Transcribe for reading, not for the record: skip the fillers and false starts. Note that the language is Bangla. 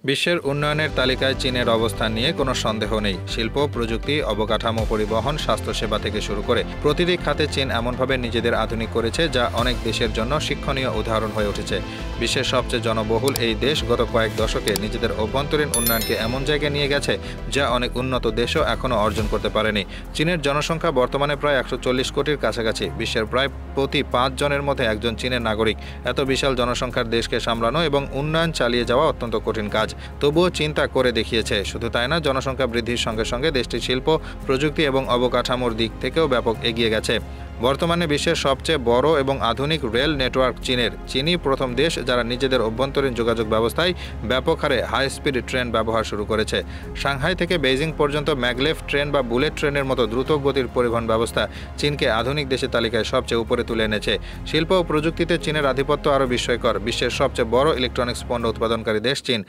বিশ্বের উন্নয়নের তালিকায় চীনের অবস্থান নিয়ে কোনো সন্দেহ নেই। শিল্প, প্রযুক্তি, অবকাঠামো, পরিবহন, স্বাস্থ্যসেবা থেকে শুরু করে প্রতিটি খাতে চীন এমনভাবে নিজেদের আধুনিক করেছে যা অনেক দেশের জন্য শিক্ষণীয় উদাহরণ হয়ে উঠেছে। বিশ্বের সবচেয়ে জনবহুল এই দেশ গত কয়েক দশকে নিজেদের অভ্যন্তরীণ উন্নয়নকে এমন জায়গায় নিয়ে গেছে যা অনেক উন্নত দেশও এখনও অর্জন করতে পারেনি। চীনের জনসংখ্যা বর্তমানে প্রায় 140 কোটির কাছাকাছি। বিশ্বের প্রায় প্রতি 5 জনের মধ্যে একজন চীনের নাগরিক। এত বিশাল জনসংখ্যার দেশকে সামলানো এবং উন্নয়ন চালিয়ে যাওয়া অত্যন্ত কঠিন কাজ। তবুও চিন্তা করে দেখিয়েছে। শুধু তাই না, জনসংখ্যা বৃদ্ধির সঙ্গে সঙ্গে দেশটির শিল্প, প্রযুক্তি এবং অবকাঠামোর দিক থেকেও ব্যাপক এগিয়ে গেছে। বর্তমানে বিশ্বের সবচেয়ে বড় এবং আধুনিক রেল নেটওয়ার্ক চীনের। চীনই প্রথম দেশ যারা নিজেদের অভ্যন্তরীণ যোগাযোগ ব্যবস্থায় ব্যাপক হারে হাই স্পিড ট্রেন ব্যবহার শুরু করেছে। সাংহাই থেকে বেইজিং পর্যন্ত ম্যাগলেভ ট্রেন বা বুলেট ট্রেনের মতো দ্রুত গতির পরিবহন ব্যবস্থা চীনকে আধুনিক দেশের তালিকায় সবচেয়ে উপরে তুলে এনেছে। শিল্প ও প্রযুক্তিতে চীনের আধিপত্য আরও বিস্ময়কর। বিশ্বের সবচেয়ে বড় ইলেকট্রনিক্স পণ্য উৎপাদনকারী দেশ চীন।